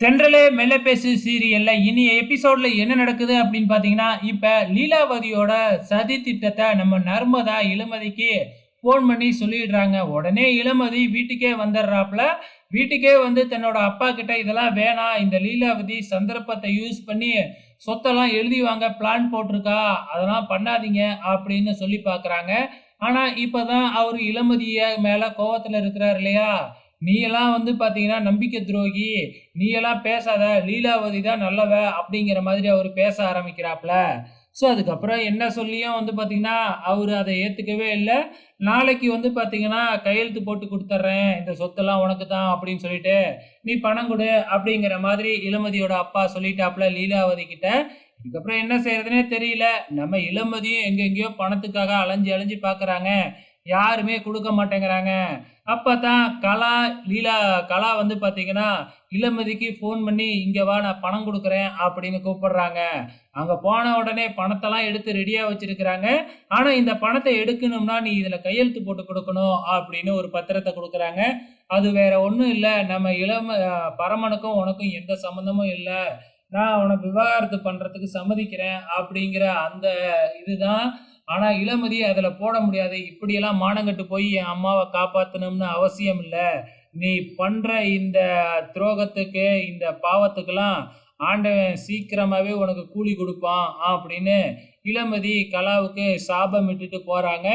தென்றலே மெல்ல பேசு சீரியல்ல இனி எபிசோட்ல என்ன நடக்குது அப்படின்னு பாத்தீங்கன்னா, இப்ப லீலாவதியோட சதி திட்டத்தை நம்ம நர்மதா இளமதிக்கு ஃபோன் பண்ணி சொல்லிடுறாங்க. உடனே இளமதி வீட்டுக்கே வந்துடுறாப்புல. வீட்டுக்கே வந்து தன்னோட அப்பா கிட்ட இதெல்லாம் வேணாம். இந்த லீலாவதி சந்தர்ப்பத்தை யூஸ் பண்ணி சொத்தெல்லாம் எழுதி வாங்க பிளான் போட்டிருக்கா. அதெல்லாம் பண்ணாதீங்க அப்படின்னு சொல்லி பார்க்குறாங்க. ஆனா இப்பதான் அவரு இளமதிய மேல கோவத்துல இருக்கிறார் இல்லையா? நீ எல்லாம் வந்து பாத்தீங்கன்னா நம்பிக்கை துரோகி. நீ எல்லாம் பேசாத. லீலாவதி தான் நல்லவ அப்படிங்கிற மாதிரி அவரு பேச ஆரம்பிக்கிறாப்ல. ஸோ அதுக்கப்புறம் என்ன சொல்லியும் வந்து பாத்தீங்கன்னா, அவரு அத ஏத்துக்கவே இல்ல. நாளைக்கு வந்து பாத்தீங்கன்னா, கையெழுத்து போட்டு குடுத்துர்றேன். இந்த சொத்தெல்லாம் உனக்கு தான் அப்படின்னு சொல்லிட்டு, நீ பணம் குடு அப்படிங்கிற மாதிரி இளமதியோட அப்பா சொல்லிட்டாப்ல லீலாவதி கிட்ட. இதுக்கப்புறம் என்ன செய்யறதுன்னே தெரியல. நம்ம இளமதியும் எங்கெங்கேயோ பணத்துக்காக அலைஞ்சு அலைஞ்சு பாக்குறாங்க. யாருமே குடுக்க மாட்டேங்கிறாங்க. அப்பதான் கலா வந்து பாத்தீங்கன்னா, இளமதிக்கு ஃபோன் பண்ணி, "இங்க வா நான் பணம் குடுக்குறேன்" அப்படின்னு கூப்பிடுறாங்க. அங்க போன உடனே பணத்தெல்லாம் எடுத்து ரெடியா வச்சிருக்கிறாங்க. ஆனா இந்த பணத்த எடுக்கணும்னா, "நீ இதுல கையெழுத்து போட்டு குடுக்கணும்" அப்படின்னு ஒரு பத்திரத்த குடுக்குறாங்க. அது வேற ஒண்ணும் இல்ல. நம்ம பரமனுக்கும் உனக்கும் எந்த சம்மந்தமும் இல்ல. நான் உனக்கு விவாகரத்து பண்றதுக்கு சம்மதிக்கிறேன் அப்படிங்கிற அந்த இதுதான். ஆனா இளமதி அதுல போட முடியாது. இப்படியெல்லாம் மானங்கெட்டு போய் என் அம்மாவ காப்பாத்தணும்னு அவசியம் இல்ல. நீ பண்ற இந்த துரோகத்துக்கு, இந்த பாவத்துக்கெல்லாம் ஆண்டவன் சீக்கிரமாவே உனக்கு கூலி குடுப்பான் அப்படின்னு இளமதி கலாவுக்கு சாபம் விட்டுட்டு போறாங்க.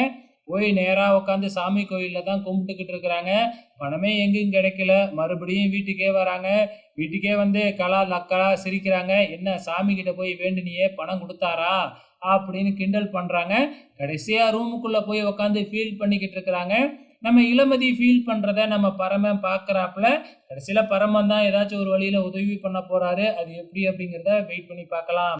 போய் நேரா உட்காந்து சாமி கோயில்ல தான் கும்பிட்டுக்கிட்டு இருக்கிறாங்க. பணமே எங்கேயும் கிடைக்கல. மறுபடியும் வீட்டுக்கே வராங்க. வீட்டுக்கே வந்து கலா நக்கலா சிரிக்கிறாங்க. "என்ன சாமி கிட்ட போய் வேண்டுனியே பணம் குடுத்தாரா?" அப்படின்னு கிண்டல் பண்றாங்க. கடைசியா ரூமுக்குள்ள போய் உட்காந்து ஃபீல் பண்ணிக்கிட்டு இருக்கிறாங்க. நம்ம இளமதி ஃபீல் பண்றத நம்ம பரமன் பார்க்கறாப்புல. கடைசியில பரமன் தான் ஏதாச்சும் ஒரு வழியில உதவி பண்ண போறாரு. அது எப்படி அப்படிங்கிறத வெயிட் பண்ணி பார்க்கலாம்.